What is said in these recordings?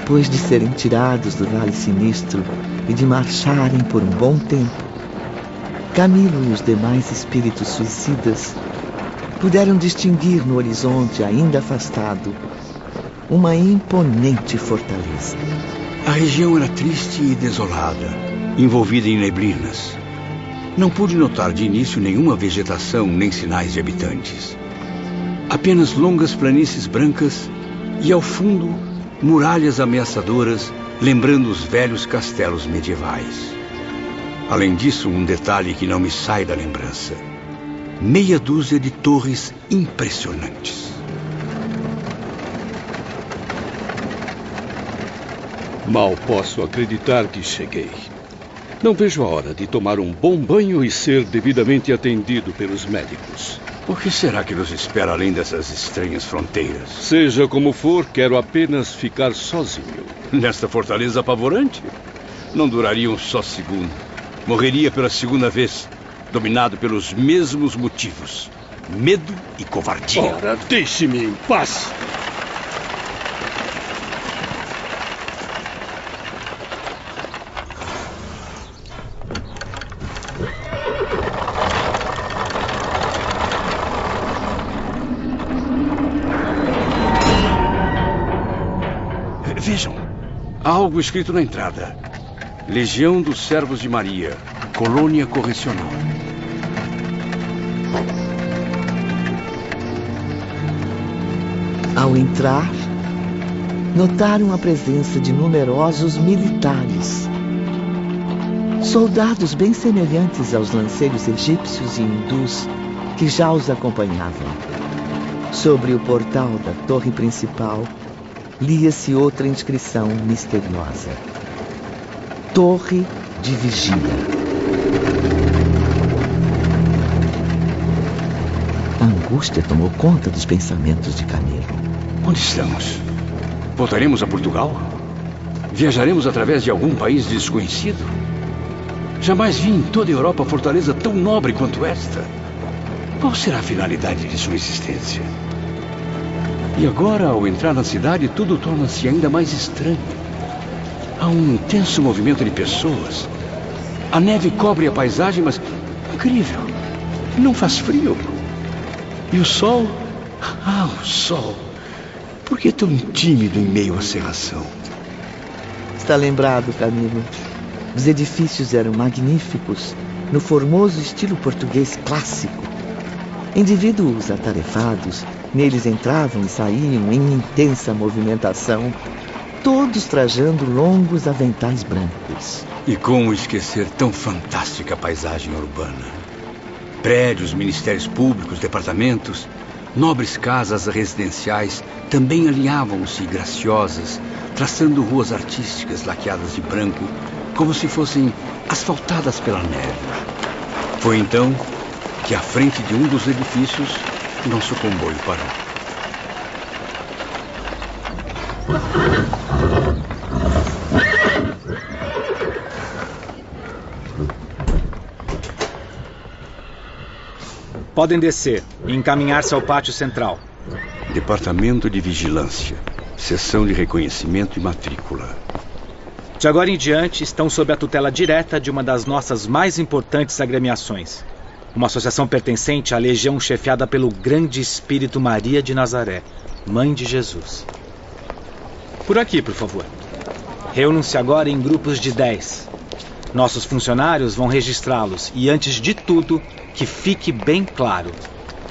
Depois de serem tirados do Vale Sinistro e de marcharem por um bom tempo, Camilo e os demais espíritos suicidas puderam distinguir no horizonte ainda afastado uma imponente fortaleza. A região era triste e desolada, envolvida em neblinas. Não pude notar de início nenhuma vegetação nem sinais de habitantes. Apenas longas planícies brancas e, ao fundo, muralhas ameaçadoras, lembrando os velhos castelos medievais. Além disso, um detalhe que não me sai da lembrança: meia dúzia de torres impressionantes. Mal posso acreditar que cheguei. Não vejo a hora de tomar um bom banho e ser devidamente atendido pelos médicos. O que será que nos espera além dessas estranhas fronteiras? Seja como for, quero apenas ficar sozinho. Nesta fortaleza apavorante? Não duraria um só segundo. Morreria pela segunda vez, dominado pelos mesmos motivos: medo e covardia. Ora, deixe-me em paz! Vejam, há algo escrito na entrada: Legião dos Servos de Maria, Colônia Correcional. Ao entrar, notaram a presença de numerosos militares. Soldados bem semelhantes aos lanceiros egípcios e hindus que já os acompanhavam. Sobre o portal da torre principal, lia-se outra inscrição misteriosa: Torre de Vigília. A angústia tomou conta dos pensamentos de Camilo. Onde estamos? Voltaremos a Portugal? Viajaremos através de algum país desconhecido? Jamais vi em toda a Europa fortaleza tão nobre quanto esta. Qual será a finalidade de sua existência? E agora, ao entrar na cidade, tudo torna-se ainda mais estranho. Há um intenso movimento de pessoas. A neve cobre a paisagem, mas incrível, não faz frio. E o sol? Ah, o sol. Por que tão tímido em meio à cerração? Está lembrado, Camilo? Os edifícios eram magníficos, no formoso estilo português clássico. Indivíduos atarefados, neles entravam e saíam em intensa movimentação, todos trajando longos aventais brancos. E como esquecer tão fantástica paisagem urbana? Prédios, ministérios públicos, departamentos, nobres casas residenciais também alinhavam-se graciosas, traçando ruas artísticas laqueadas de branco, como se fossem asfaltadas pela neve. Foi então que, à frente de um dos edifícios, nosso comboio parou. Podem descer e encaminhar-se ao pátio central. Departamento de Vigilância, Seção de Reconhecimento e Matrícula. De agora em diante, estão sob a tutela direta de uma das nossas mais importantes agremiações. Uma associação pertencente à legião chefiada pelo Grande Espírito Maria de Nazaré, Mãe de Jesus. Por aqui, por favor. Reúnam-se agora em grupos de 10. Nossos funcionários vão registrá-los e, antes de tudo, que fique bem claro: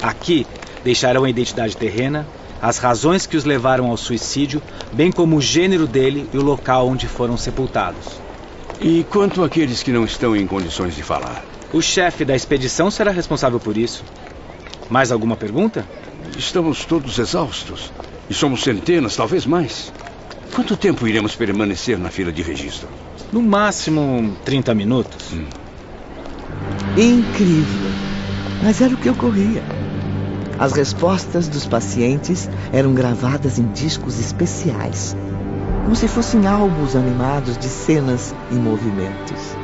aqui deixarão a identidade terrena, as razões que os levaram ao suicídio, bem como o gênero dele e o local onde foram sepultados. E quanto àqueles que não estão em condições de falar? O chefe da expedição será responsável por isso. Mais alguma pergunta? Estamos todos exaustos. E somos centenas, talvez mais. Quanto tempo iremos permanecer na fila de registro? No máximo 30 minutos. Incrível! Mas era o que ocorria. As respostas dos pacientes eram gravadas em discos especiais, como se fossem álbuns animados de cenas e movimentos.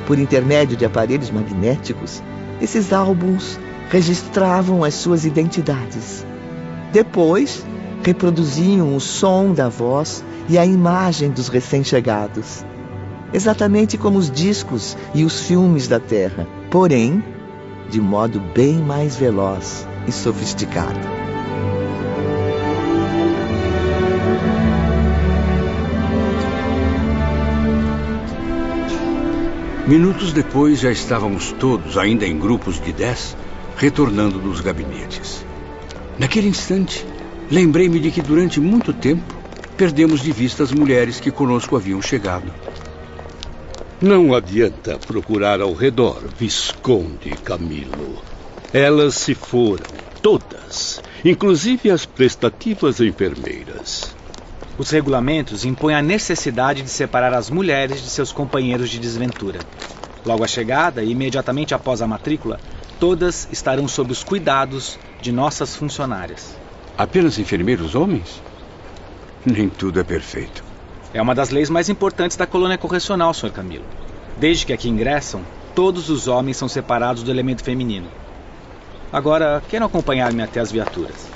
Por intermédio de aparelhos magnéticos, esses álbuns registravam as suas identidades. Depois, reproduziam o som da voz e a imagem dos recém-chegados, exatamente como os discos e os filmes da Terra, porém, de modo bem mais veloz e sofisticado. Minutos depois, já estávamos todos, ainda em grupos de 10, retornando dos gabinetes. Naquele instante, lembrei-me de que durante muito tempo perdemos de vista as mulheres que conosco haviam chegado. Não adianta procurar ao redor, Visconde Camilo. Elas se foram, todas, inclusive as prestativas enfermeiras. Os regulamentos impõem a necessidade de separar as mulheres de seus companheiros de desventura. Logo à chegada e imediatamente após a matrícula, todas estarão sob os cuidados de nossas funcionárias. Apenas enfermeiros homens? Nem tudo é perfeito. É uma das leis mais importantes da colônia correcional, Sr. Camilo. Desde que aqui ingressam, todos os homens são separados do elemento feminino. Agora, queiram acompanhar-me até as viaturas.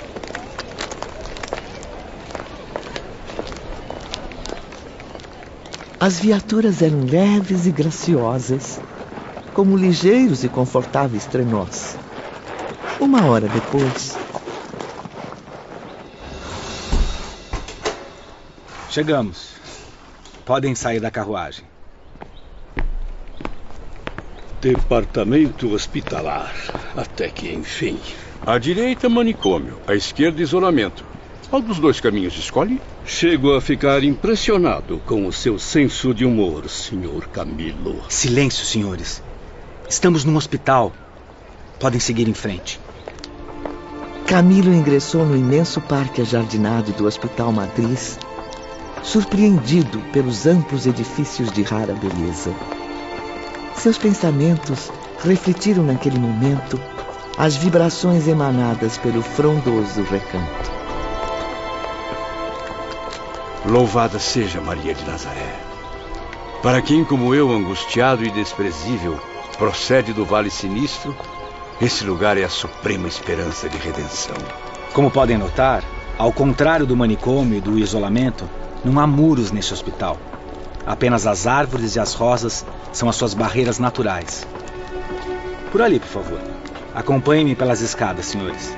As viaturas eram leves e graciosas, como ligeiros e confortáveis trenós. Uma hora depois... Chegamos. Podem sair da carruagem. Departamento hospitalar. Até que, enfim. À direita, manicômio. À esquerda, isolamento. Qual dos dois caminhos escolhe? Chego a ficar impressionado com o seu senso de humor, Sr. Camilo. Silêncio, senhores. Estamos num hospital. Podem seguir em frente. Camilo ingressou no imenso parque ajardinado do Hospital Matriz, surpreendido pelos amplos edifícios de rara beleza. Seus pensamentos refletiram naquele momento as vibrações emanadas pelo frondoso recanto. Louvada seja Maria de Nazaré. Para quem, como eu, angustiado e desprezível, procede do Vale Sinistro, esse lugar é a suprema esperança de redenção. Como podem notar, ao contrário do manicômio e do isolamento, não há muros nesse hospital. Apenas as árvores e as rosas são as suas barreiras naturais. Por ali, por favor. Acompanhem-me pelas escadas, senhores.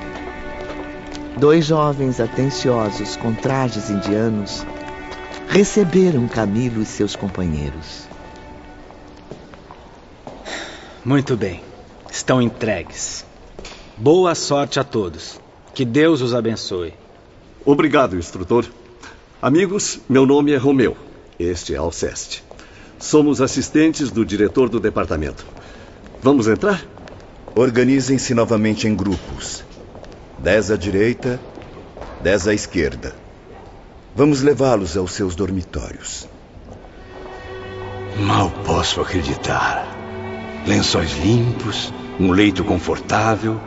2 jovens atenciosos com trajes indianos receberam Camilo e seus companheiros. Muito bem. Estão entregues. Boa sorte a todos. Que Deus os abençoe. Obrigado, instrutor. Amigos, meu nome é Romeu. Este é Alceste. Somos assistentes do diretor do departamento. Vamos entrar? Organizem-se novamente em grupos. 10 à direita, 10 à esquerda. Vamos levá-los aos seus dormitórios. Mal posso acreditar. Lençóis limpos, um leito confortável,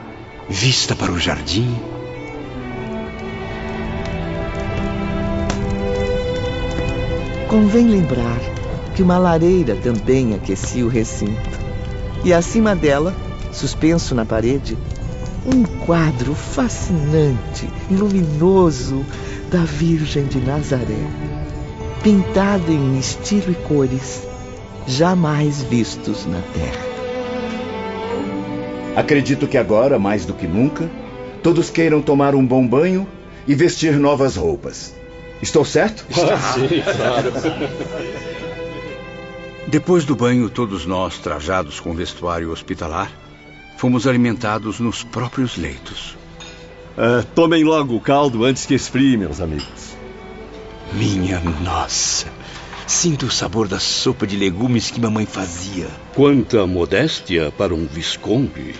vista para o jardim. Convém lembrar que uma lareira também aquecia o recinto. E acima dela, suspenso na parede, um quadro fascinante e luminoso da Virgem de Nazaré, pintado em estilo e cores jamais vistos na Terra. Acredito que agora, mais do que nunca, todos queiram tomar um bom banho e vestir novas roupas. Estou certo? Sim, claro. Depois do banho, todos nós, trajados com vestuário hospitalar, fomos alimentados nos próprios leitos. Tomem logo o caldo antes que esfrie, meus amigos. Minha nossa! Sinto o sabor da sopa de legumes que mamãe fazia. Quanta modéstia para um visconde,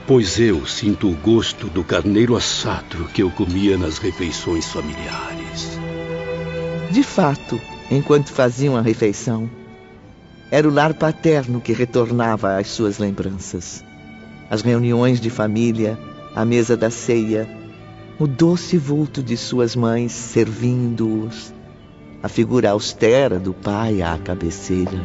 pois eu sinto o gosto do carneiro assado que eu comia nas refeições familiares. De fato, enquanto faziam a refeição, era o lar paterno que retornava às suas lembranças. As reuniões de família, a mesa da ceia, o doce vulto de suas mães servindo-os, a figura austera do pai à cabeceira.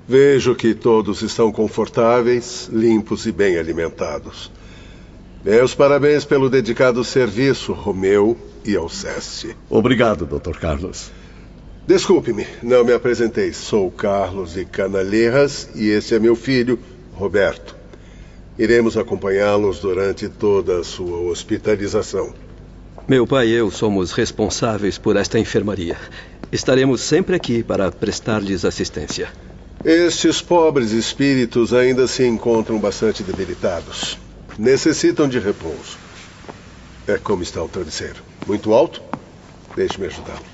Vejo que todos estão confortáveis, limpos e bem alimentados. Meus parabéns pelo dedicado serviço, Romeu e Alceste. Obrigado, Dr. Carlos. Desculpe-me, não me apresentei. Sou Carlos de Canalejas e esse é meu filho, Roberto. Iremos acompanhá-los durante toda a sua hospitalização. Meu pai e eu somos responsáveis por esta enfermaria. Estaremos sempre aqui para prestar-lhes assistência. Estes pobres espíritos ainda se encontram bastante debilitados. Necessitam de repouso. É como está o travesseiro. Muito alto? Deixe-me ajudá-lo.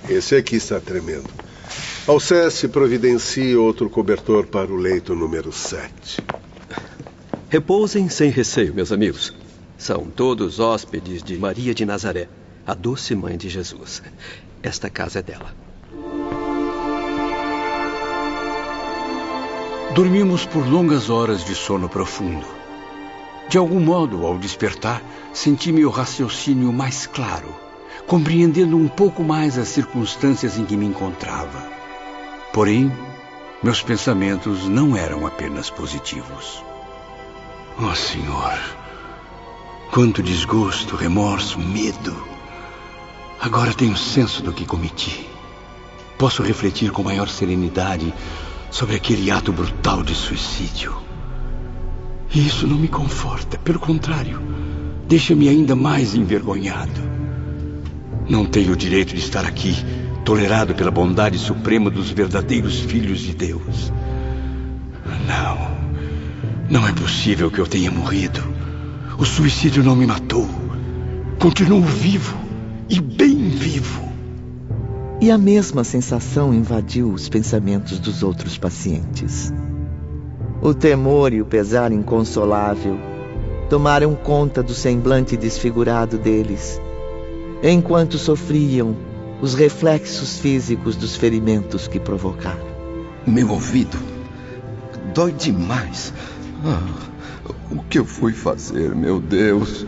Esse aqui está tremendo. Alceste, providencie outro cobertor para o leito número 7. Repousem sem receio, meus amigos. São todos hóspedes de Maria de Nazaré, a doce mãe de Jesus. Esta casa é dela. Dormimos por longas horas de sono profundo. De algum modo, ao despertar, senti meu raciocínio mais claro, compreendendo um pouco mais as circunstâncias em que me encontrava. Porém, meus pensamentos não eram apenas positivos. Oh, Senhor, quanto desgosto, remorso, medo. Agora tenho senso do que cometi. Posso refletir com maior serenidade sobre aquele ato brutal de suicídio. E isso não me conforta, pelo contrário, deixa-me ainda mais envergonhado. Não tenho o direito de estar aqui, tolerado pela bondade suprema dos verdadeiros filhos de Deus. Não é possível que eu tenha morrido. O suicídio não me matou. Continuo vivo, e bem vivo. E a mesma sensação invadiu os pensamentos dos outros pacientes. O temor e o pesar inconsolável tomaram conta do semblante desfigurado deles, enquanto sofriam os reflexos físicos dos ferimentos que provocaram. Meu ouvido dói demais. O que eu fui fazer, meu Deus?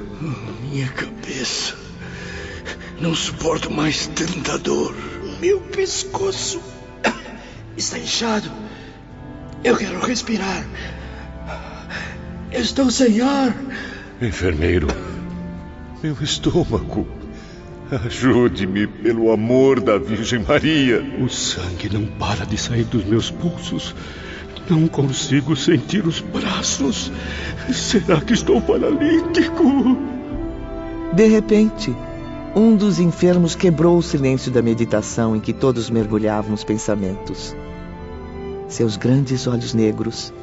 Minha cabeça. Não suporto mais tanta dor. Meu pescoço está inchado. Eu quero respirar. Estou sem ar. Enfermeiro, meu estômago. Ajude-me pelo amor da Virgem Maria. O sangue não para de sair dos meus pulsos. Não consigo sentir os braços. Será que estou paralítico? De repente, um dos enfermos quebrou o silêncio da meditação em que todos mergulhavam os pensamentos. Seus grandes olhos negros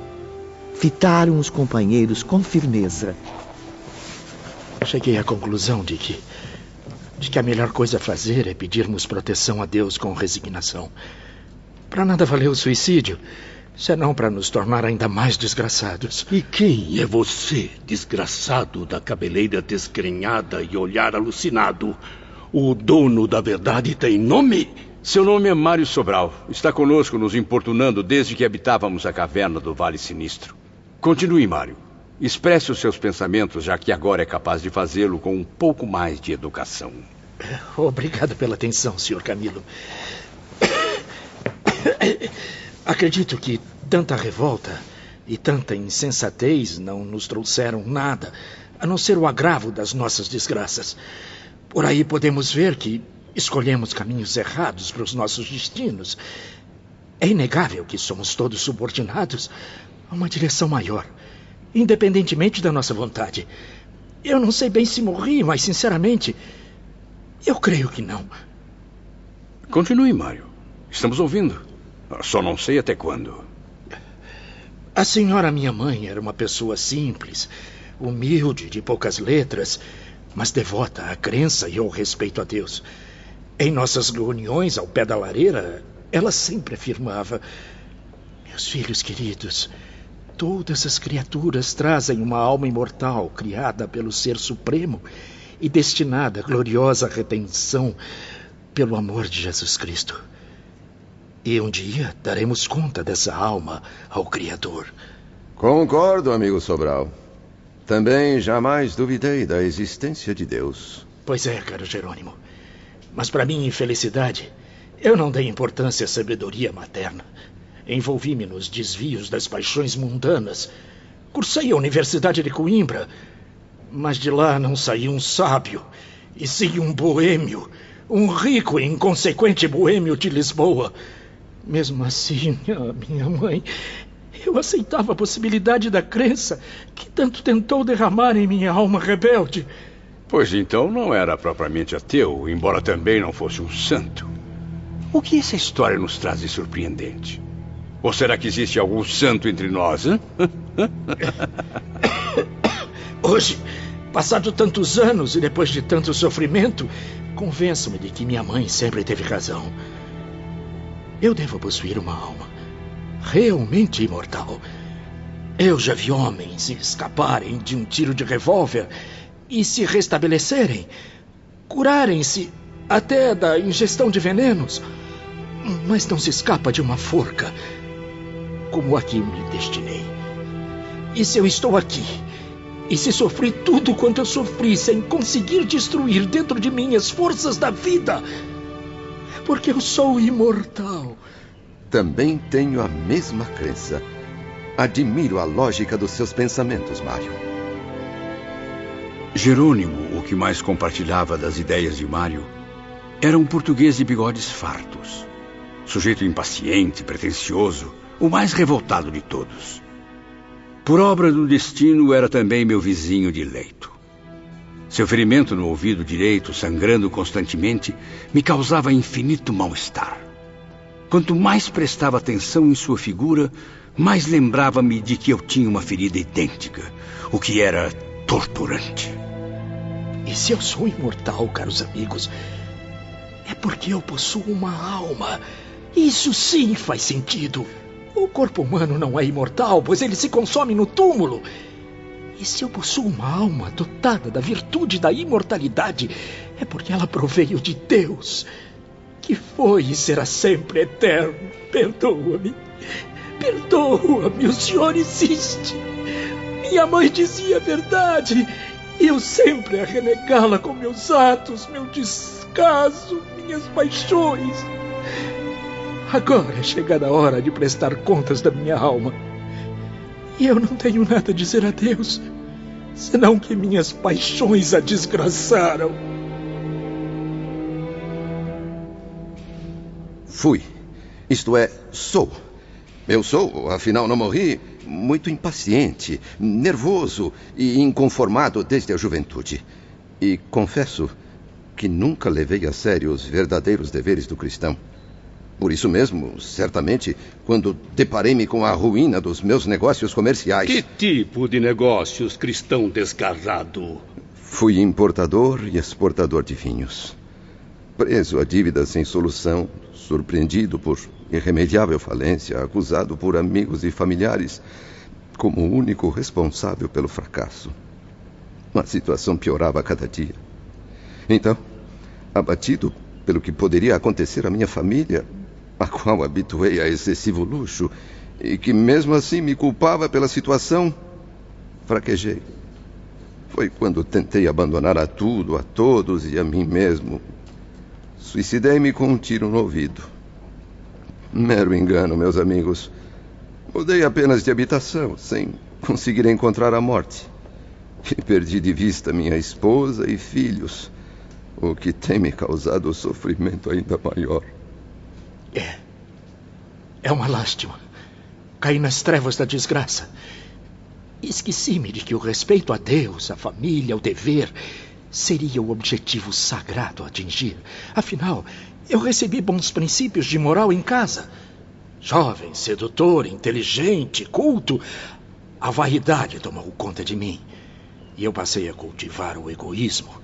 fitaram os companheiros com firmeza. Cheguei à conclusão de que a melhor coisa a fazer é pedirmos proteção a Deus com resignação. Para nada valeu o suicídio, senão para nos tornar ainda mais desgraçados. E quem é você, desgraçado da cabeleira desgrenhada e olhar alucinado? O dono da verdade tem nome? Seu nome é Mário Sobral. Está conosco nos importunando desde que habitávamos a caverna do Vale Sinistro. Continue, Mário. Expresse os seus pensamentos, já que agora é capaz de fazê-lo com um pouco mais de educação. Obrigado pela atenção, Sr. Camilo. Acredito que tanta revolta e tanta insensatez não nos trouxeram nada, a não ser o agravo das nossas desgraças. Por aí podemos ver que escolhemos caminhos errados para os nossos destinos. É inegável que somos todos subordinados a uma direção maior, independentemente da nossa vontade. Eu não sei bem se morri, mas sinceramente, eu creio que não. Continue, Mário. Estamos ouvindo. Só não sei até quando. A senhora, minha mãe, era uma pessoa simples, humilde, de poucas letras, mas devota à crença e ao respeito a Deus. Em nossas reuniões ao pé da lareira, ela sempre afirmava: meus filhos queridos, todas as criaturas trazem uma alma imortal criada pelo Ser Supremo e destinada à gloriosa redenção pelo amor de Jesus Cristo. E um dia daremos conta dessa alma ao Criador. Concordo, amigo Sobral. Também jamais duvidei da existência de Deus. Pois é, caro Jerônimo. Mas para minha infelicidade, eu não dei importância à sabedoria materna. Envolvi-me nos desvios das paixões mundanas. Cursei a Universidade de Coimbra, mas de lá não saiu um sábio, e sim um boêmio, um rico e inconsequente boêmio de Lisboa. Mesmo assim, minha mãe, eu aceitava a possibilidade da crença que tanto tentou derramar em minha alma rebelde. Pois então não era propriamente ateu, embora também não fosse um santo. O que essa história nos traz de surpreendente? Ou será que existe algum santo entre nós, hein? Hoje, passado tantos anos e depois de tanto sofrimento, convenço-me de que minha mãe sempre teve razão. Eu devo possuir uma alma realmente imortal. Eu já vi homens escaparem de um tiro de revólver e se restabelecerem, curarem-se até da ingestão de venenos, mas não se escapa de uma forca, como a que me destinei. E se eu estou aqui, e se sofri tudo quanto eu sofri sem conseguir destruir dentro de mim as forças da vida, é porque eu sou imortal. Também tenho a mesma crença. Admiro a lógica dos seus pensamentos, Mário. Jerônimo, o que mais compartilhava das ideias de Mário, era um português de bigodes fartos. Sujeito impaciente, pretensioso, o mais revoltado de todos. Por obra do destino, era também meu vizinho de leito. Seu ferimento no ouvido direito, sangrando constantemente, me causava infinito mal-estar. Quanto mais prestava atenção em sua figura, mais lembrava-me de que eu tinha uma ferida idêntica, o que era torturante. E se eu sou imortal, caros amigos, é porque eu possuo uma alma. Isso sim faz sentido. O corpo humano não é imortal, pois ele se consome no túmulo. E se eu possuo uma alma dotada da virtude da imortalidade, é porque ela proveio de Deus, que foi e será sempre eterno. Perdoa-me. Perdoa-me, o senhor insiste. Minha mãe dizia a verdade, e eu sempre a renegá-la com meus atos, meu descaso, minhas paixões. Agora é chegada a hora de prestar contas da minha alma. E eu não tenho nada a dizer a Deus, senão que minhas paixões a desgraçaram. Fui. Isto é, sou. Eu sou, afinal não morri, muito impaciente, nervoso e inconformado desde a juventude. E confesso que nunca levei a sério os verdadeiros deveres do cristão. Por isso mesmo, certamente, quando deparei-me com a ruína dos meus negócios comerciais... Que tipo de negócios, cristão desgarrado? Fui importador e exportador de vinhos. Preso a dívidas sem solução, surpreendido por irremediável falência, acusado por amigos e familiares como o único responsável pelo fracasso. A situação piorava a cada dia. Então, abatido pelo que poderia acontecer à minha família, a qual habituei a excessivo luxo e que mesmo assim me culpava pela situação, fraquejei. Foi quando tentei abandonar a tudo, a todos e a mim mesmo. Suicidei-me com um tiro no ouvido. Mero engano, meus amigos. Mudei apenas de habitação, sem conseguir encontrar a morte. E perdi de vista minha esposa e filhos, o que tem me causado sofrimento ainda maior. É uma lástima. Caí nas trevas da desgraça. Esqueci-me de que o respeito a Deus, a família, o dever, seria o objetivo sagrado a atingir. Afinal, eu recebi bons princípios de moral em casa. Jovem, sedutor, inteligente, culto, a vaidade tomou conta de mim. E eu passei a cultivar o egoísmo,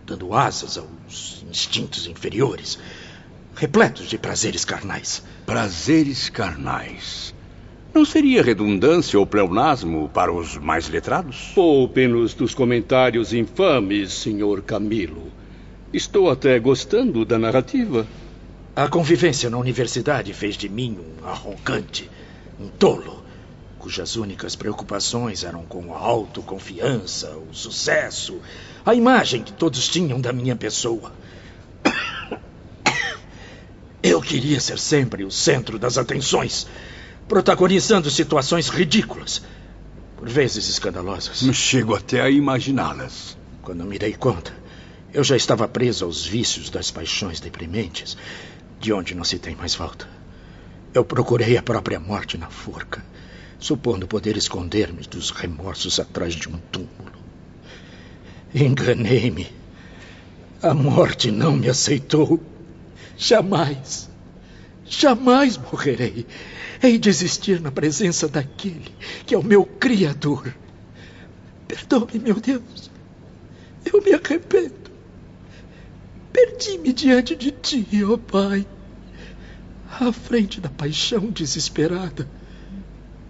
dando asas aos instintos inferiores, repletos de prazeres carnais. Prazeres carnais. Não seria redundância ou pleonasmo para os mais letrados? Poupe-nos dos comentários infames, Sr. Camilo. Estou até gostando da narrativa. A convivência na universidade fez de mim um arrogante, um tolo, cujas únicas preocupações eram com a autoconfiança, o sucesso, a imagem que todos tinham da minha pessoa. Eu queria ser sempre o centro das atenções, protagonizando situações ridículas. por vezes escandalosas. Chego até a imaginá-las. Quando me dei conta, eu já estava preso aos vícios das paixões deprimentes, de onde não se tem mais volta. Eu procurei a própria morte na forca, supondo poder esconder-me dos remorsos atrás de um túmulo. Enganei-me. A morte não me aceitou. Jamais morrerei. Hei de existir na presença daquele que é o meu Criador. Perdoe, meu Deus. Eu me arrependo. Perdi-me diante de ti, ó Pai, à frente da paixão desesperada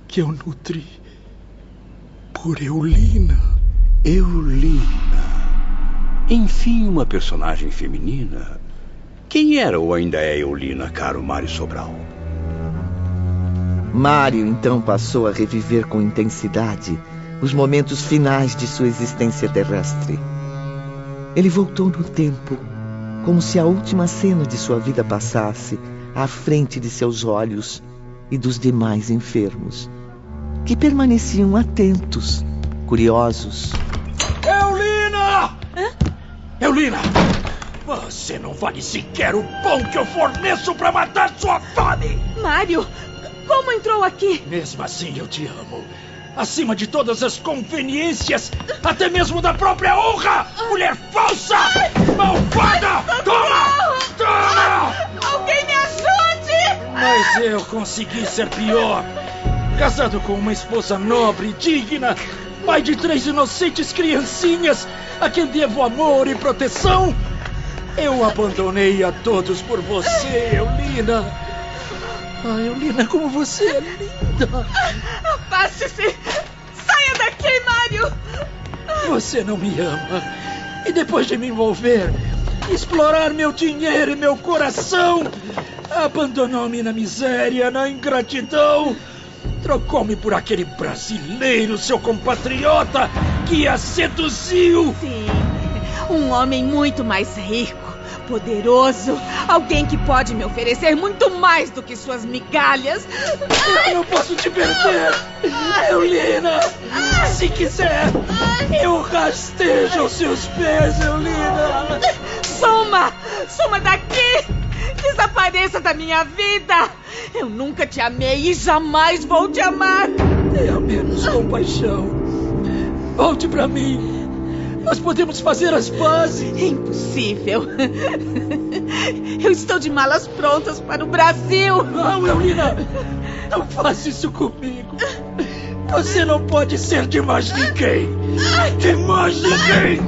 que eu nutri por Eulina. Eulina. Enfim, uma personagem feminina. Quem era ou ainda é Eulina, caro Mário Sobral? Mário então passou a reviver com intensidade os momentos finais de sua existência terrestre. Ele voltou no tempo, como se a última cena de sua vida passasse à frente de seus olhos e dos demais enfermos, que permaneciam atentos, curiosos. Eulina! Eulina! Você não vale sequer o pão que eu forneço para matar sua fome! Mário, como entrou aqui? Mesmo assim eu te amo. Acima de todas as conveniências, até mesmo da própria honra! Mulher falsa! Malvada! Toma! Alguém me ajude! Mas eu consegui ser pior. Casado com uma esposa nobre e digna, pai de 3 inocentes criancinhas, a quem devo amor e proteção, eu abandonei a todos por você, Eulina. Ah, Eulina, como você é linda. Afaste-se! Saia daqui, Mário! Você não me ama. E depois de me envolver, explorar meu dinheiro e meu coração, abandonou-me na miséria, na ingratidão. Trocou-me por aquele brasileiro, seu compatriota, que a seduziu. Sim, um homem muito mais rico, poderoso, alguém que pode me oferecer muito mais do que suas migalhas. Eu não posso te perder, Eulina. Se quiser, eu rastejo aos seus pés, Eulina. Suma daqui! Desapareça da minha vida! Eu nunca te amei e jamais vou te amar! Tenha menos compaixão. Volte pra mim. Nós podemos fazer as pazes. Impossível. Eu estou de malas prontas para o Brasil. Não, Eulina. Não faça isso comigo. Você não pode ser de mais ninguém. De mais ninguém.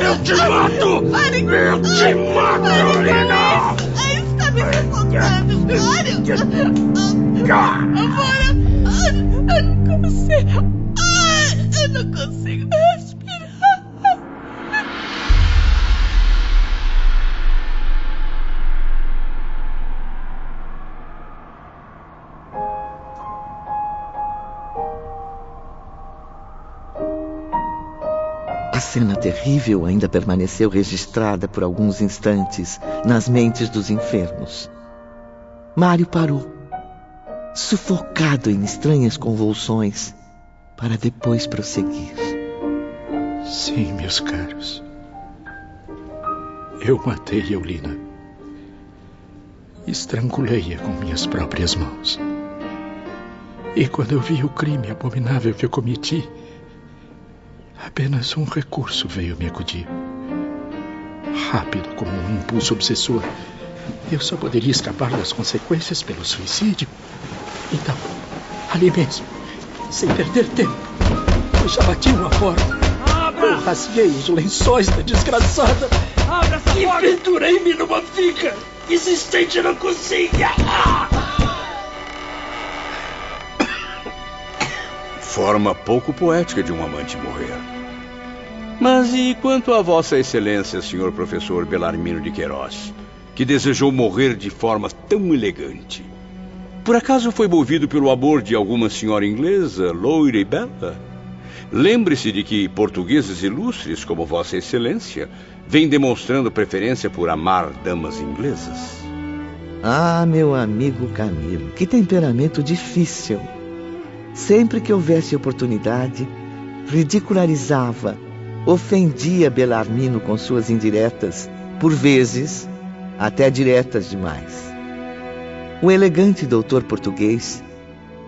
Eu te mato. Eu te mato, Eulina. Está me sufocando, Mário. Agora, eu não consigo respirar. A cena terrível ainda permaneceu registrada por alguns instantes nas mentes dos enfermos. Mário parou, sufocado em estranhas convulsões, para depois prosseguir. Sim, meus caros. Eu matei Eulina. Estrangulei-a com minhas próprias mãos. E quando eu vi o crime abominável que eu cometi, apenas um recurso veio me acudir. Rápido como um impulso obsessor, eu só poderia escapar das consequências pelo suicídio. Então, ali mesmo, sem perder tempo, eu já bati uma porta. Eu rasguei os lençóis da desgraçada. Abra essa porta! E pendurei-me numa viga existente na cozinha. Forma pouco poética de um amante morrer. Mas e quanto a Vossa Excelência, senhor professor Belarmino de Queiroz, que desejou morrer de forma tão elegante? Por acaso foi movido pelo amor de alguma senhora inglesa, loira e bela? Lembre-se de que portugueses ilustres como Vossa Excelência vêm demonstrando preferência por amar damas inglesas. Ah, meu amigo Camilo, que temperamento difícil. Sempre que houvesse oportunidade, ridicularizava, ofendia Bellarmino com suas indiretas, por vezes até diretas demais. O elegante doutor português,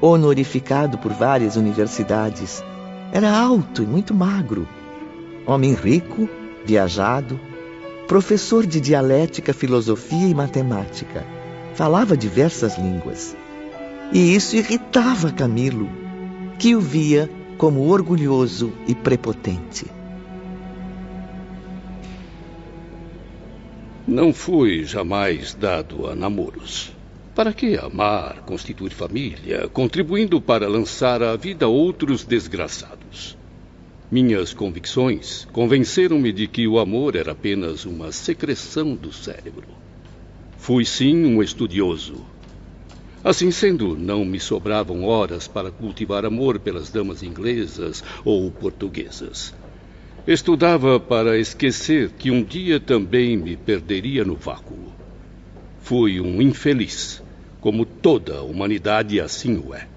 honorificado por várias universidades, era alto e muito magro, homem rico, viajado, professor de dialética, filosofia e matemática. Falava diversas línguas. E isso irritava Camilo, que o via como orgulhoso e prepotente. Não fui jamais dado a namoros. Para que amar, constituir família, contribuindo para lançar à vida outros desgraçados? Minhas convicções convenceram-me de que o amor era apenas uma secreção do cérebro. Fui sim um estudioso. Assim sendo, não me sobravam horas para cultivar amor pelas damas inglesas ou portuguesas. Estudava para esquecer que um dia também me perderia no vácuo. Fui um infeliz, como toda a humanidade assim o é.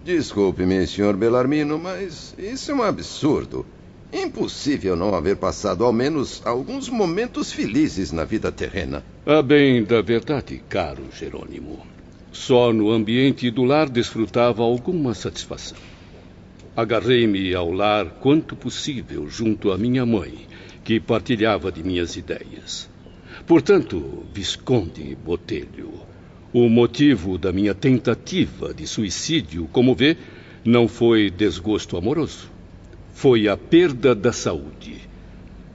Desculpe-me, Sr. Bellarmino, mas isso é um absurdo. Impossível não haver passado ao menos alguns momentos felizes na vida terrena. A bem da verdade, caro Jerônimo, só no ambiente do lar desfrutava alguma satisfação. Agarrei-me ao lar quanto possível junto à minha mãe, que partilhava de minhas ideias. Portanto, Visconde Botelho, o motivo da minha tentativa de suicídio, como vê, não foi desgosto amoroso. Foi a perda da saúde.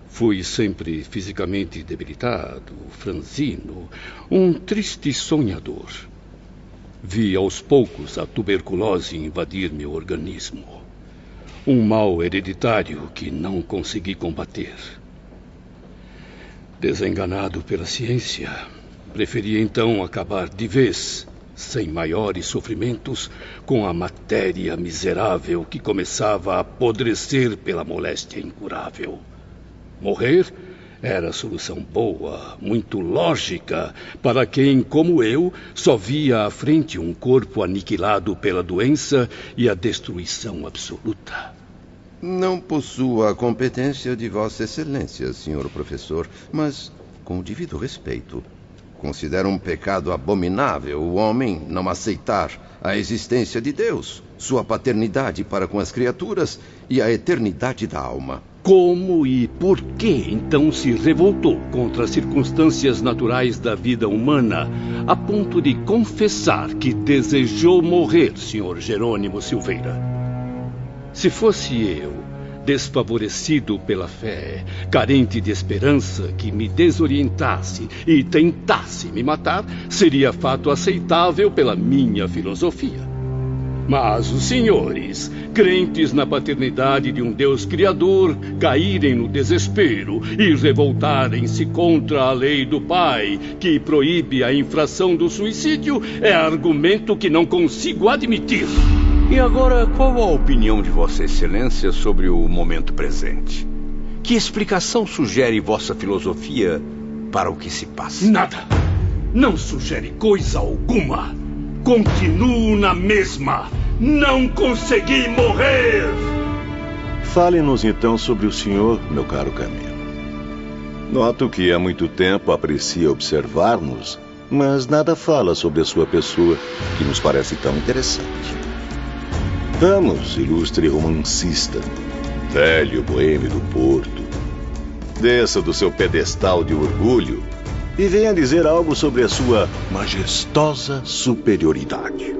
Fui sempre fisicamente debilitado, franzino, um triste sonhador. Vi aos poucos a tuberculose invadir meu organismo. Um mal hereditário que não consegui combater. Desenganado pela ciência, preferi então acabar de vez, sem maiores sofrimentos, com a matéria miserável que começava a apodrecer pela moléstia incurável. Morrer era a solução boa, muito lógica, para quem, como eu, só via à frente um corpo aniquilado pela doença e a destruição absoluta. Não possuo a competência de Vossa Excelência, senhor professor, mas, com o devido respeito, considero um pecado abominável o homem não aceitar a existência de Deus, sua paternidade para com as criaturas e a eternidade da alma. Como e por que então se revoltou contra as circunstâncias naturais da vida humana, a ponto de confessar que desejou morrer, Sr. Jerônimo Silveira? Se fosse eu, desfavorecido pela fé, carente de esperança, que me desorientasse e tentasse me matar, seria fato aceitável pela minha filosofia. Mas os senhores, crentes na paternidade de um Deus criador, caírem no desespero e revoltarem-se contra a lei do Pai, que proíbe a infração do suicídio, é argumento que não consigo admitir. E agora, qual a opinião de Vossa Excelência sobre o momento presente? Que explicação sugere vossa filosofia para o que se passa? Nada. Não sugere coisa alguma. Continuo na mesma. Não consegui morrer. Fale-nos então sobre o senhor, meu caro Camilo. Noto que há muito tempo aprecia observar-nos, mas nada fala sobre a sua pessoa, que nos parece tão interessante. Vamos, ilustre romancista, velho boêmio do Porto. Desça do seu pedestal de orgulho e venha dizer algo sobre a sua majestosa superioridade.